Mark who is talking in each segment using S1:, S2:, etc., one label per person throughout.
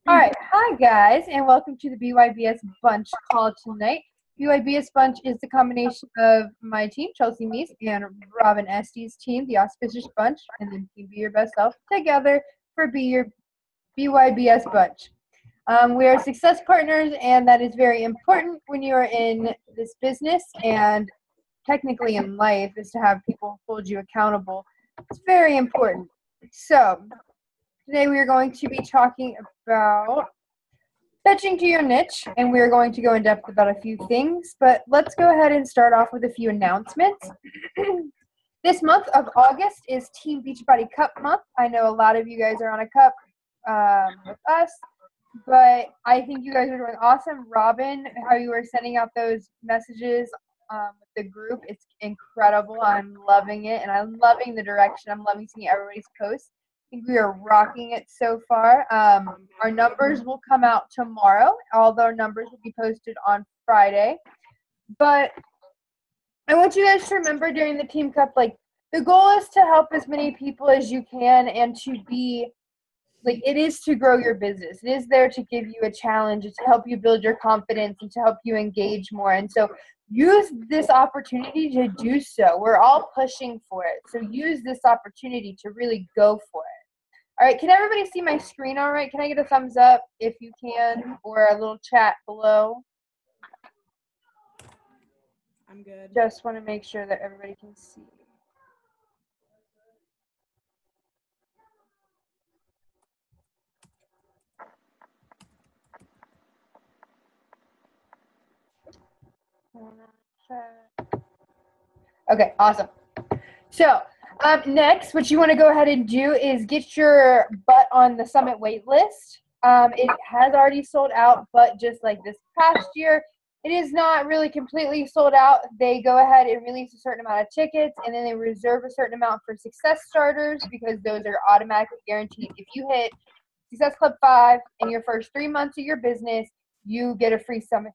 S1: All right, hi guys, and welcome to the BYBS Bunch call tonight. BYBS Bunch is the combination of my team, Chelsea Meese, and Robin Estes' team, the Auspicious Bunch, and then Team Be Your Best Self, together for Be Your BYBS Bunch. We are success partners, and that is very important when you are in this business and technically in life, is to have people hold you accountable. It's very important. So, today we are going to be talking about pitching to your niche, and we're going to go in depth about a few things, but let's go ahead and start off with a few announcements. This month of August is Team Beachbody Cup month. I know a lot of you guys are on a cup with us, but I think you guys are doing awesome. Robin, how you were sending out those messages with the group, it's incredible. I'm loving it, and I'm loving the direction. I'm loving seeing everybody's posts. I think we are rocking it so far. Our numbers will come out tomorrow. All the numbers will be posted on Friday. But I want you guys to remember during the Team Cup, like, the goal is to help as many people as you can and to be, like, it is to grow your business. It is there to give you a challenge, to help you build your confidence and to help you engage more. And so use this opportunity to do so. We're all pushing for it. So use this opportunity to really go for it. All right, can everybody see my screen all right? Can I get a thumbs up if you can, or a little chat below?
S2: I'm good.
S1: Just want to make sure that everybody can see. Okay, awesome. So next, what you want to go ahead and do is get your butt on the Summit wait list. It has already sold out, but just like this past year, it is not really completely sold out. They go ahead and release a certain amount of tickets, and then they reserve a certain amount for success starters because those are automatically guaranteed. If you hit Success Club 5 in your first 3 months of your business, you get a free summit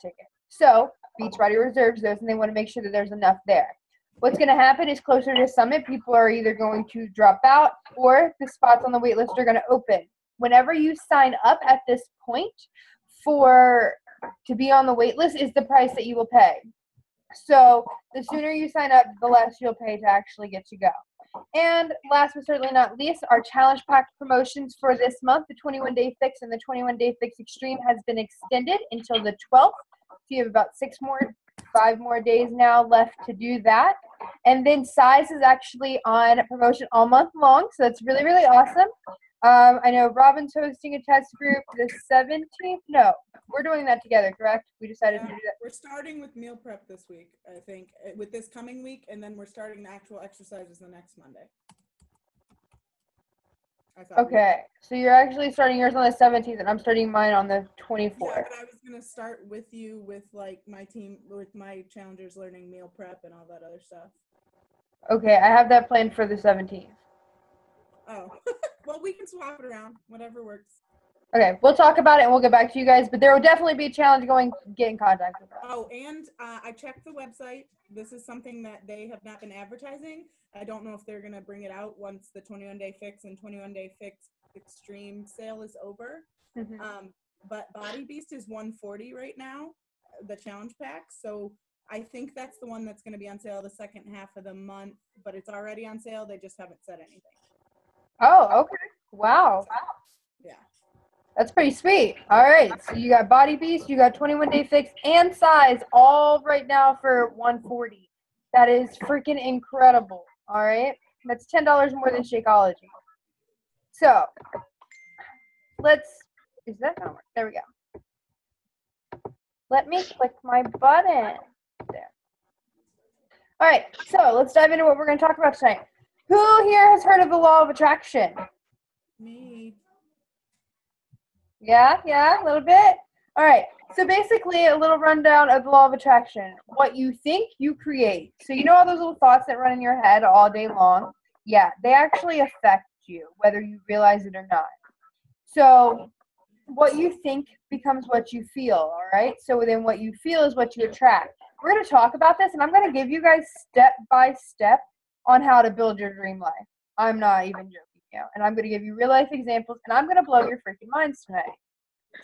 S1: ticket. So Beachbody reserves those, and they want to make sure that there's enough there. What's going to happen is closer to Summit, people are either going to drop out or the spots on the wait list are going to open. Whenever you sign up at this point to be on the wait list is the price that you will pay. So the sooner you sign up, the less you'll pay to actually get to go. And last but certainly not least, our challenge pack promotions for this month, the 21-day fix and the 21-day fix extreme, has been extended until the 12th. So you have about 5 more days now left to do that. And then size is actually on promotion all month long, so that's really, really awesome. I know Robin's hosting a test group the 17th. No, we're doing that together, correct? We decided to do that.
S2: We're starting with meal prep this week, I think, with this coming week, and then we're starting the actual exercises the next Monday.
S1: Okay, so you're actually starting yours on the 17th, and I'm starting mine on the 24th.
S2: Yeah, but I was going to start with you with, like, my team, with my challengers learning meal prep and all that other stuff.
S1: Okay, I have that planned for the 17th.
S2: Oh, well, we can swap it around, whatever works.
S1: Okay, we'll talk about it and we'll get back to you guys, but there will definitely be a challenge get in contact with us.
S2: Oh, and I checked the website. This is something that they have not been advertising. I don't know if they're going to bring it out once the 21-day fix and 21-day fix extreme sale is over.
S1: Mm-hmm.
S2: But Body Beast is $140 right now, the challenge pack. So I think that's the one that's going to be on sale the second half of the month, but it's already on sale. They just haven't said anything.
S1: Oh, okay. Wow.
S2: Yeah.
S1: That's pretty sweet. All right. So you got Body Beast, you got 21-day fix, and size all right now for $140. That is freaking incredible. All right. That's $10 more than Shakeology. So is that not working? There we go. Let me click my button. There. All right. So let's dive into what we're going to talk about tonight. Who here has heard of the law of attraction?
S2: Me.
S1: Yeah, a little bit. All right. So basically, a little rundown of the law of attraction. What you think, you create. So you know all those little thoughts that run in your head all day long? Yeah, they actually affect you, whether you realize it or not. So what you think becomes what you feel, all right? So then what you feel is what you attract. We're going to talk about this, and I'm going to give you guys step by step on how to build your dream life. I'm not even joking. you. And I'm going to give you real life examples, and I'm going to blow your freaking minds tonight.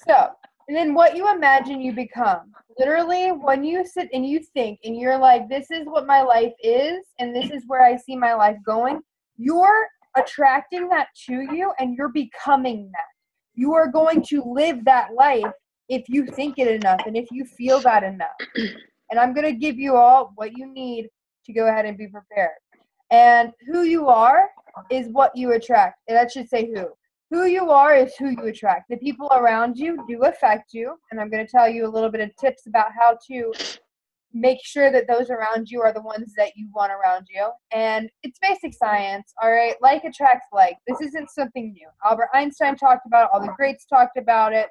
S1: So, and then what you imagine you become. Literally, when you sit and you think and you're like, this is what my life is, and this is where I see my life going, you're attracting that to you, and you're becoming that. You are going to live that life if you think it enough and if you feel that enough. And I'm going to give you all what you need to go ahead and be prepared. And who you are is what you attract. And that should say who. Who you are is who you attract. The people around you do affect you. And I'm going to tell you a little bit of tips about how to make sure that those around you are the ones that you want around you. And it's basic science, all right? Like attracts like. This isn't something new. Albert Einstein talked about it. All the greats talked about it.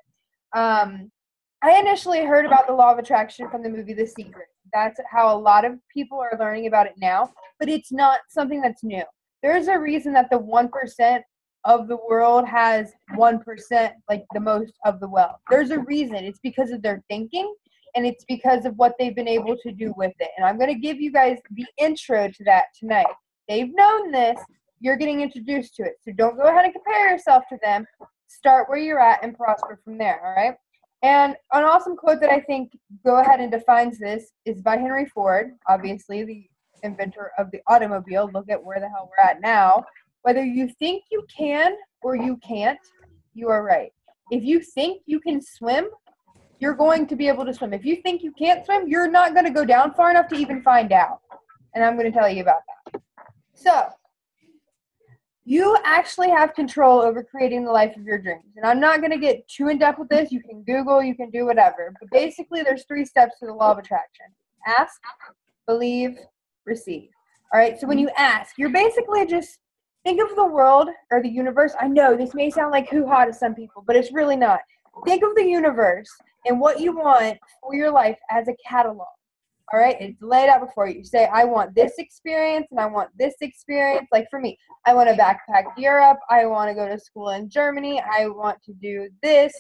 S1: I initially heard about the law of attraction from the movie The Secret. That's how a lot of people are learning about it now, but it's not something that's new. There's a reason that the 1% of the world has 1%, like the most of the wealth. There's a reason. It's because of their thinking, and it's because of what they've been able to do with it. And I'm going to give you guys the intro to that tonight. They've known this. You're getting introduced to it. So don't go ahead and compare yourself to them. Start where you're at and prosper from there, all right? And an awesome quote that I think go ahead and defines this is by Henry Ford, obviously the inventor of the automobile. Look at where the hell we're at now. Whether you think you can or you can't, you are right. If you think you can swim, you're going to be able to swim. If you think you can't swim, you're not going to go down far enough to even find out. And I'm going to tell you about that. So, you actually have control over creating the life of your dreams. And I'm not going to get too in-depth with this. You can Google, you can do whatever. But basically, there's 3 steps to the law of attraction. Ask, believe, receive. All right, so when you ask, you're basically just think of the world or the universe. I know this may sound like hoo-ha to some people, but it's really not. Think of the universe and what you want for your life as a catalog. All right, it's laid out before you. Say, I want this experience and I want this experience. Like for me, I want to backpack Europe. I want to go to school in Germany. I want to do this,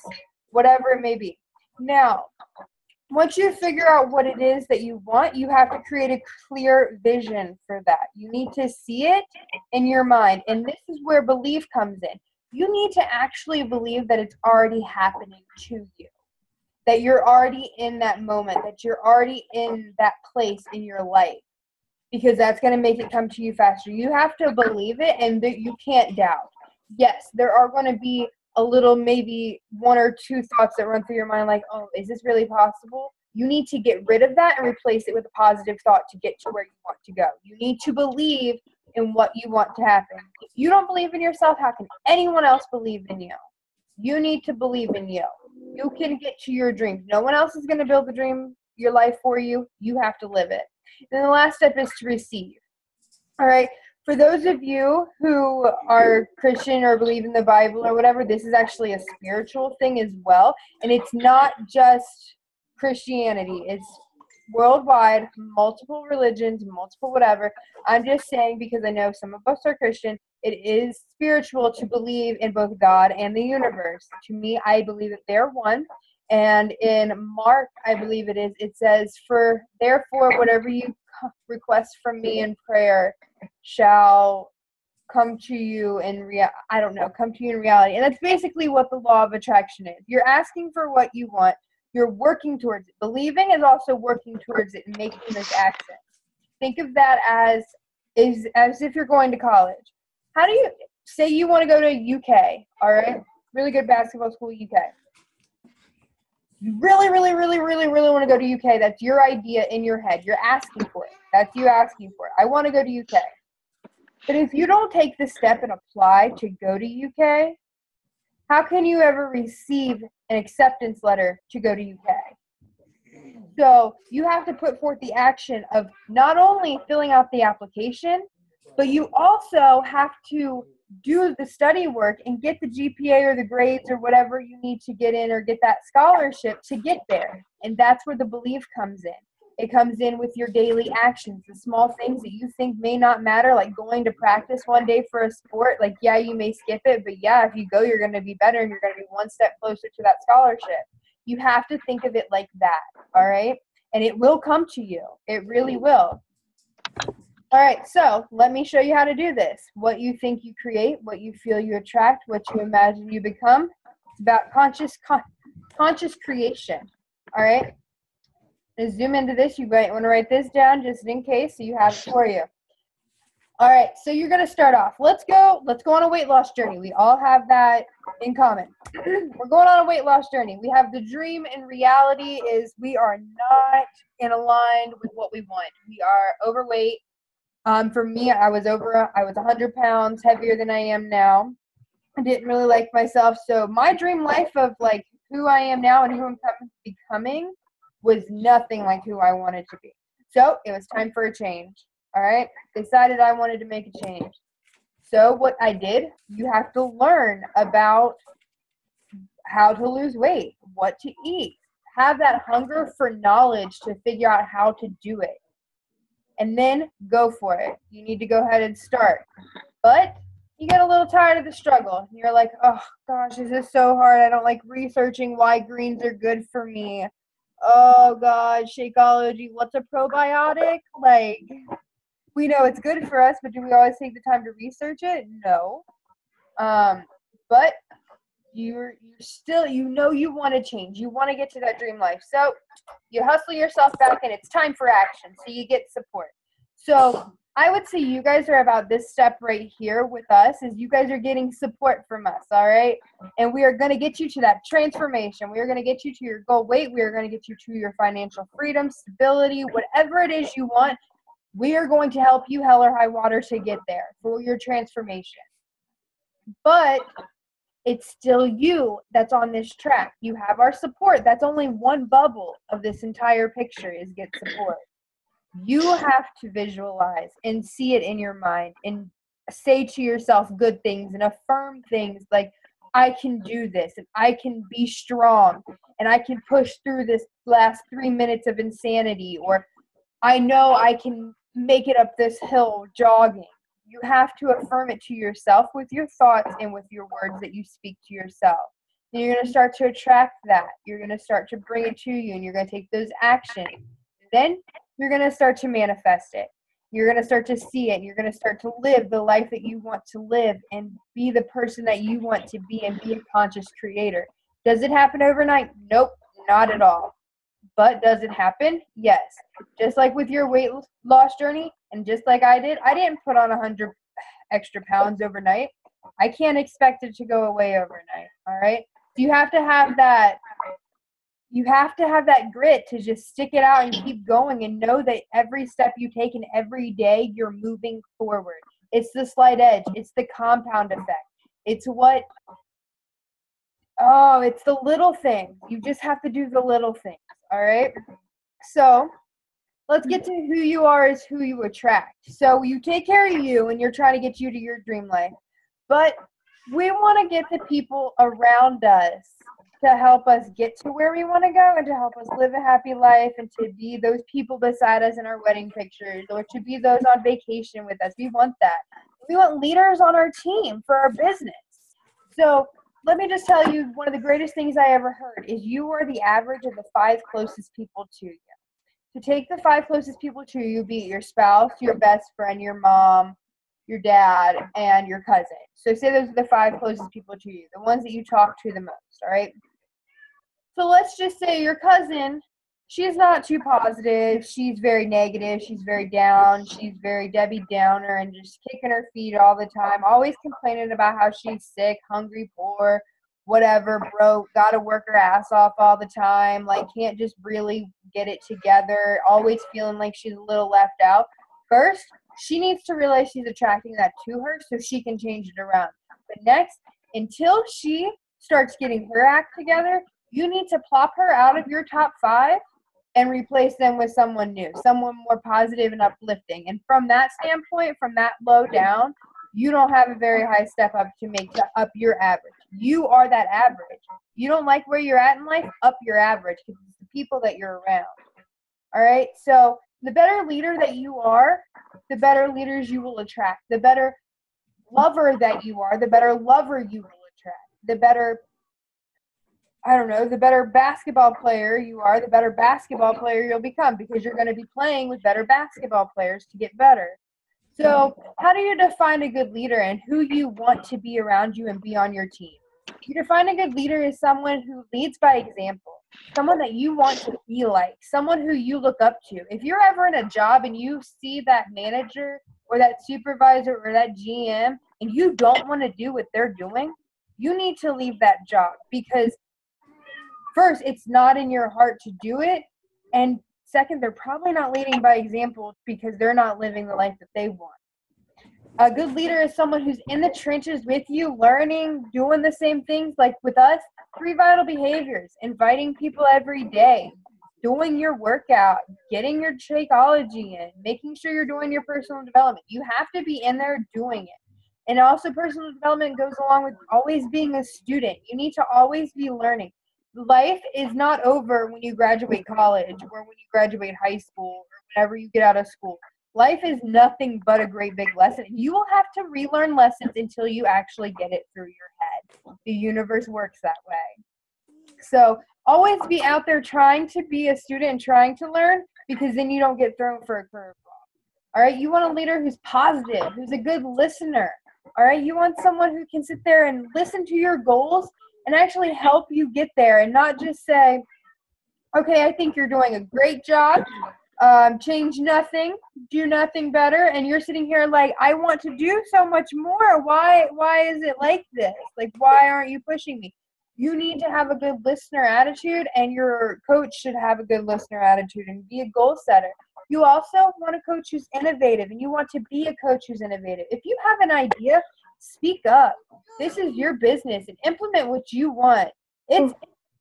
S1: whatever it may be. Now, once you figure out what it is that you want, you have to create a clear vision for that. You need to see it in your mind. And this is where belief comes in. You need to actually believe that it's already happening to you. That you're already in that moment, that you're already in that place in your life, because that's going to make it come to you faster. You have to believe it, and you can't doubt. Yes, there are going to be a little, maybe 1 or 2 thoughts that run through your mind like, oh, is this really possible? You need to get rid of that and replace it with a positive thought to get to where you want to go. You need to believe in what you want to happen. If you don't believe in yourself, how can anyone else believe in you? You need to believe in you. You can get to your dreams. No one else is going to build the dream, your life for you. You have to live it. And the last step is to receive. All right. For those of you who are Christian or believe in the Bible or whatever, this is actually a spiritual thing as well. And it's not just Christianity. It's worldwide, multiple religions, multiple whatever. I'm just saying because I know some of us are Christian, it is spiritual to believe in both God and the universe. To me, I believe that they're one. And in Mark, I believe it is, it says, therefore, whatever you request from me in prayer shall come to you in come to you in reality. And that's basically what the law of attraction is. You're asking for what you want. You're working towards it. Believing is also working towards it and making this action. Think of that as if you're going to college. How do you say you want to go to UK, all right? Really good basketball school, UK. You really, really, really, really, really want to go to UK. That's your idea in your head. You're asking for it. That's you asking for it. I want to go to UK. But if you don't take the step and apply to go to UK, how can you ever receive an acceptance letter to go to UK? So you have to put forth the action of not only filling out the application, but you also have to do the study work and get the GPA or the grades or whatever you need to get in or get that scholarship to get there. And that's where the belief comes in. It comes in with your daily actions, the small things that you think may not matter, like going to practice one day for a sport. Like, yeah, you may skip it, but yeah, if you go, you're going to be better and you're going to be one step closer to that scholarship. You have to think of it like that, all right? And it will come to you. It really will. All right, so let me show you how to do this. What you think you create, what you feel you attract, what you imagine you become. It's about conscious creation. All right. To zoom into this, you might want to write this down just in case so you have it for you. All right, so you're going to start off. Let's go on a weight loss journey. We all have that in common. We're going on a weight loss journey. We have the dream, and reality is we are not in aligned with what we want. We are overweight. For me, I was 100 pounds heavier than I am now. I didn't really like myself. So my dream life of like who I am now and who I'm becoming was nothing like who I wanted to be. So it was time for a change. All right. Decided I wanted to make a change. So what I did, you have to learn about how to lose weight, what to eat, have that hunger for knowledge to figure out how to do it. And then go for it. You need to go ahead and start. But you get a little tired of the struggle. You're like, oh gosh, this is so hard. I don't like researching why greens are good for me. Oh God, Shakeology, what's a probiotic? Like, we know it's good for us, but do we always take the time to research it? No. But you're still, you want to change. You want to get to that dream life. So you hustle yourself back and it's time for action. So you get support. So I would say you guys are about this step right here with us is you guys are getting support from us. All right. And we are going to get you to that transformation. We are going to get you to your goal weight. We are going to get you to your financial freedom, stability, whatever it is you want. We are going to help you hell or high water to get there for your transformation. But it's still you that's on this track. You have our support. That's only one bubble of this entire picture is get support. You have to visualize and see it in your mind and say to yourself good things and affirm things like, I can do this and I can be strong and I can push through this last 3 minutes of insanity, or I know I can make it up this hill jogging. You have to affirm it to yourself with your thoughts and with your words that you speak to yourself. And you're going to start to attract that. You're going to start to bring it to you, and you're going to take those actions. Then you're going to start to manifest it. You're going to start to see it. And you're going to start to live the life that you want to live and be the person that you want to be and be a conscious creator. Does it happen overnight? Nope, not at all. But does it happen? Yes. Just like with your weight loss journey, and just like I didn't put on 100 extra pounds overnight. I can't expect it to go away overnight. All right. So you have to have that grit to just stick it out and keep going and know that every step you take and every day you're moving forward. It's the slight edge. It's the compound effect. It's it's the little things. You just have to do the little things. All right. So let's get to who you are is who you attract. So you take care of you and you're trying to get you to your dream life. But we want to get the people around us to help us get to where we want to go and to help us live a happy life and to be those people beside us in our wedding pictures or to be those on vacation with us. We want that. We want leaders on our team for our business. So let me just tell you, one of the greatest things I ever heard is you are the average of the 5 closest people to you. To take the 5 closest people to you, be it your spouse, your best friend, your mom, your dad, and your cousin. So say those are the 5 closest people to you, the ones that you talk to the most, all right? So let's just say your cousin, she's not too positive. She's very negative. She's very down. She's very Debbie Downer and just kicking her feet all the time, always complaining about how she's sick, hungry, poor, whatever, broke, got to work her ass off all the time, like can't just really get it together, always feeling like she's a little left out. First, she needs to realize she's attracting that to her so she can change it around. But next, until she starts getting her act together, you need to plop her out of your top 5 and replace them with someone new, someone more positive and uplifting. And from that standpoint, from that low down, you don't have a very high step up to make up your average. You are that average. You don't like where you're at in life, up your average because it's the people that you're around. All right? So the better leader that you are, the better leaders you will attract. The better lover that you are, the better lover you will attract. The better the better basketball player you are, the better basketball player you'll become because you're going to be playing with better basketball players to get better. So how do you define a good leader and who you want to be around you and be on your team? You define a good leader as someone who leads by example, someone that you want to be like, someone who you look up to. If you're ever in a job and you see that manager or that supervisor or that GM and you don't want to do what they're doing, you need to leave that job, because first, it's not in your heart to do it, and second, they're probably not leading by example because they're not living the life that they want. A good leader is someone who's in the trenches with you, learning, doing the same things. Like with us, 3 vital behaviors: inviting people every day, doing your workout, getting your Shakeology in, making sure you're doing your personal development. You have to be in there doing it. And also, personal development goes along with always being a student. You need to always be learning. Life is not over when you graduate college or when you graduate high school or whenever you get out of school. Life is nothing but a great big lesson. You will have to relearn lessons until you actually get it through your head. The universe works that way. So always be out there trying to be a student and trying to learn, because then you don't get thrown for a curveball. All right, you want a leader who's positive, who's a good listener. All right, you want someone who can sit there and listen to your goals and actually help you get there, and not just say, okay, I think you're doing a great job. Change nothing, do nothing better, and you're sitting here like, I want to do so much more. Why is it like this? Like, why aren't you pushing me? You need to have a good listener attitude, and your coach should have a good listener attitude and be a goal setter. You also want a coach who's innovative, and you want to be a coach who's innovative. If you have an idea, speak up. This is your business, and implement what you want. It's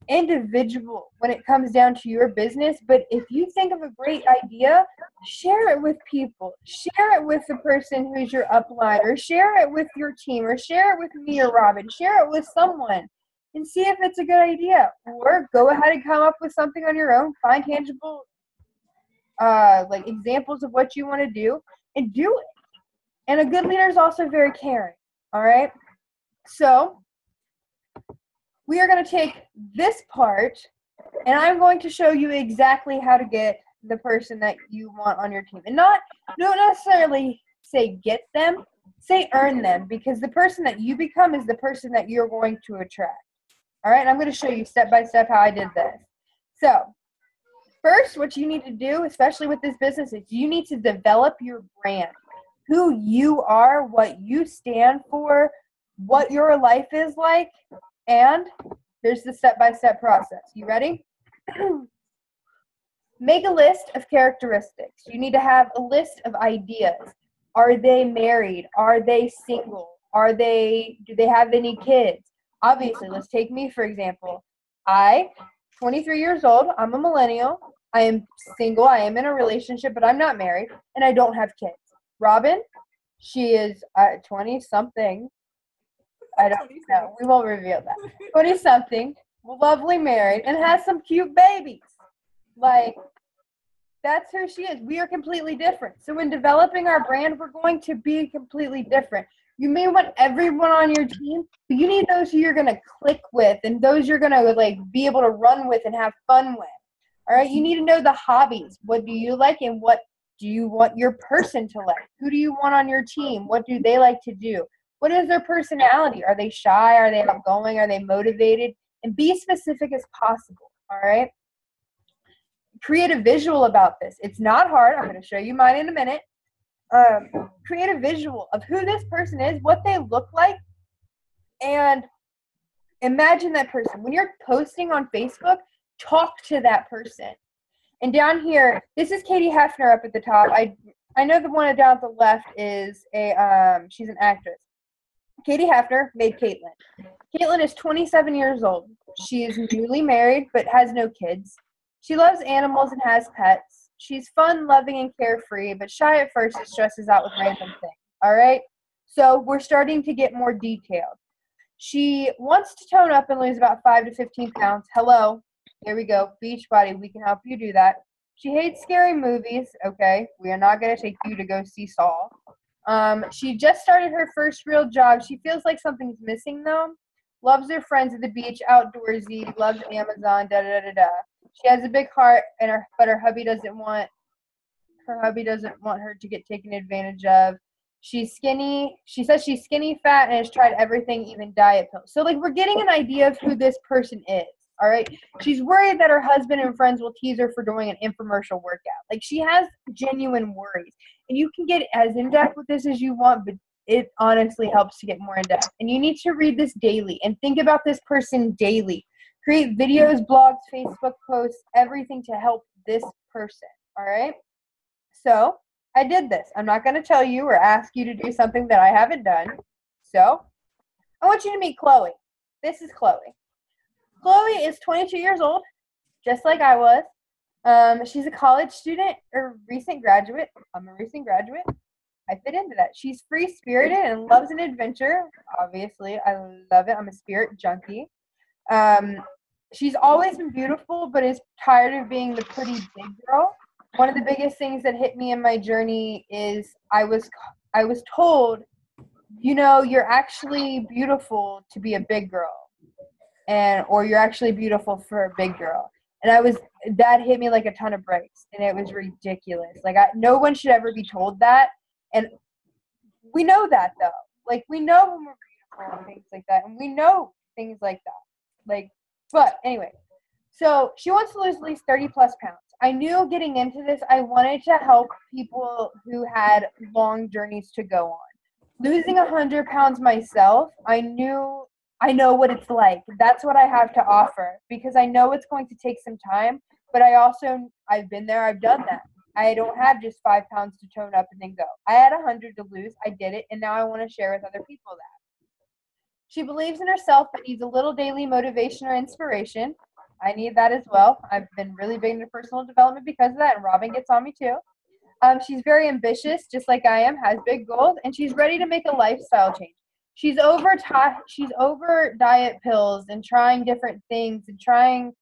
S1: individual when it comes down to your business, but if you think of a great idea, share it with people. Share it with the person who's your upline, or share it with your team, or share it with me or Robin. Share it with someone and see if it's a good idea, or go ahead and come up with something on your own. Find tangible like examples of what you want to do and do it. And a good leader is also very caring. All right, so we are going to take this part, and I'm going to show you exactly how to get the person that you want on your team. And don't necessarily say get them, say earn them, because the person that you become is the person that you're going to attract. All right, and I'm going to show you step by step how I did this. So first, what you need to do, especially with this business, is you need to develop your brand, who you are, what you stand for, what your life is like. And there's the step-by-step process. You ready? Make a list of characteristics. You need to have a list of ideas. Are they married? Are they single? Do they have any kids? Obviously, let's take me, for example. 23 years old, I'm a millennial. I am single. I am in a relationship, but I'm not married, and I don't have kids. Robin, she is 20-something. I don't know. We won't reveal that. 20-something, lovely married, and has some cute babies. Like, that's who she is. We are completely different. So when developing our brand, we're going to be completely different. You may want everyone on your team, but you need those who you're going to click with and those you're going to like be able to run with and have fun with. All right? You need to know the hobbies. What do you like and what do you want your person to like? Who do you want on your team? What do they like to do? What is their personality? Are they shy? Are they outgoing? Are they motivated? And be as specific as possible, all right? Create a visual about this. It's not hard. I'm going to show you mine in a minute. Create a visual of who this person is, what they look like, and imagine that person. When you're posting on Facebook, talk to that person. And down here, this is Katie Hefner up at the top. I know the one down at the left is she's an actress. Katie Hefner made Caitlin. Caitlin is 27 years old. She is newly married but has no kids. She loves animals and has pets. She's fun, loving, and carefree, but shy at first and stresses out with random things. All right? So we're starting to get more detailed. She wants to tone up and lose about 5 to 15 pounds. Hello. Here we go. Beachbody. We can help you do that. She hates scary movies. Okay. We are not going to take you to go see Saw. She just started her first real job. She feels like something's missing, though. Loves her friends at the beach, outdoorsy, loves Amazon, da-da-da-da-da. She has a big heart, but her hubby doesn't want her to get taken advantage of. She's skinny. She says she's skinny, fat, and has tried everything, even diet pills. So, like, we're getting an idea of who this person is. All right. She's worried that her husband and friends will tease her for doing an infomercial workout. Like, she has genuine worries. And you can get as in depth with this as you want, but it honestly helps to get more in depth. And you need to read this daily and think about this person daily. Create videos, blogs, Facebook posts, everything to help this person. All right. So I did this. I'm not going to tell you or ask you to do something that I haven't done. So I want you to meet Chloe. This is Chloe. Chloe is 22 years old, just like I was. She's a college student or recent graduate. I'm a recent graduate. I fit into that. She's free-spirited and loves an adventure. Obviously, I love it. I'm a spirit junkie. She's always been beautiful, but is tired of being the pretty big girl. One of the biggest things that hit me in my journey is I was told, you know, you're actually beautiful to be a big girl, or you're actually beautiful for a big girl. And that hit me like a ton of bricks, and it was ridiculous. Like, no one should ever be told that. And we know that, though. Like, we know when we're beautiful and things like that, and we know things like that. Like, but anyway, so she wants to lose at least 30 plus pounds. I knew getting into this, I wanted to help people who had long journeys to go on. Losing 100 pounds myself, I know what it's like. That's what I have to offer, because I know it's going to take some time, but I've been there, I've done that. I don't have just 5 pounds to tone up and then go. I had 100 to lose, I did it, and now I want to share with other people that. She believes in herself but needs a little daily motivation or inspiration. I need that as well. I've been really big into personal development because of that, and Robin gets on me too. She's very ambitious, just like I am, has big goals, and she's ready to make a lifestyle change. She's over diet pills and trying different things and trying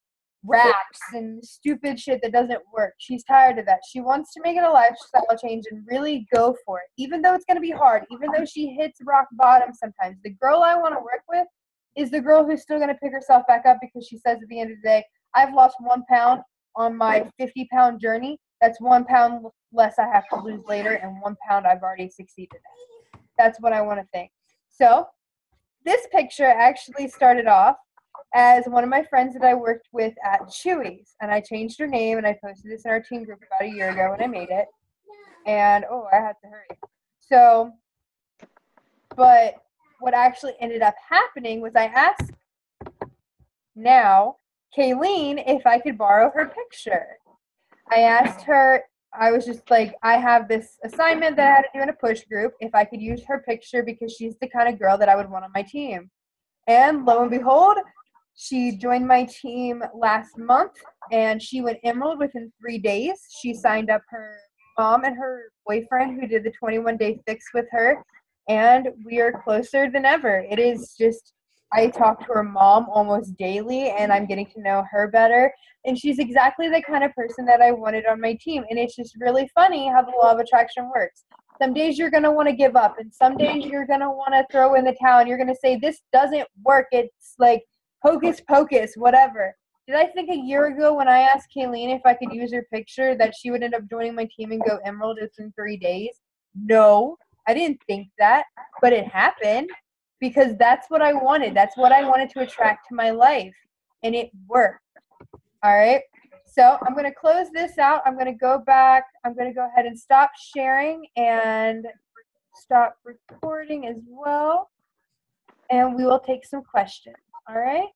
S1: wraps and stupid shit that doesn't work. She's tired of that. She wants to make it a lifestyle change and really go for it, even though it's going to be hard, even though she hits rock bottom sometimes. The girl I want to work with is the girl who's still going to pick herself back up, because she says at the end of the day, I've lost 1 pound on my 50-pound journey. That's 1 pound less I have to lose later, and 1 pound I've already succeeded at. That's what I want to think. So this picture actually started off as one of my friends that I worked with at Chewy's, and I changed her name, and I posted this in our team group about a year ago when I made it. And I had to hurry. So, but what actually ended up happening was I asked now Kayleen if I could borrow her picture. I asked her, I was just like, I have this assignment that I had to do in a push group, if I could use her picture, because she's the kind of girl that I would want on my team. And lo and behold, she joined my team last month, and she went Emerald within 3 days. She signed up her mom and her boyfriend, who did the 21-day fix with her, and we are closer than ever. It is just, I talk to her mom almost daily, and I'm getting to know her better. And she's exactly the kind of person that I wanted on my team. And it's just really funny how the law of attraction works. Some days you're going to want to give up, and some days you're going to want to throw in the towel, and you're going to say, this doesn't work. It's like hocus pocus, whatever. Did I think a year ago when I asked Kayleen if I could use her picture that she would end up joining my team and go Emerald within 3 days? No, I didn't think that, but it happened, because that's what I wanted. That's what I wanted to attract to my life, and it worked. All right, so I'm going to close this out. I'm going to go back. I'm going to go ahead and stop sharing and stop recording as well, and we will take some questions. All right.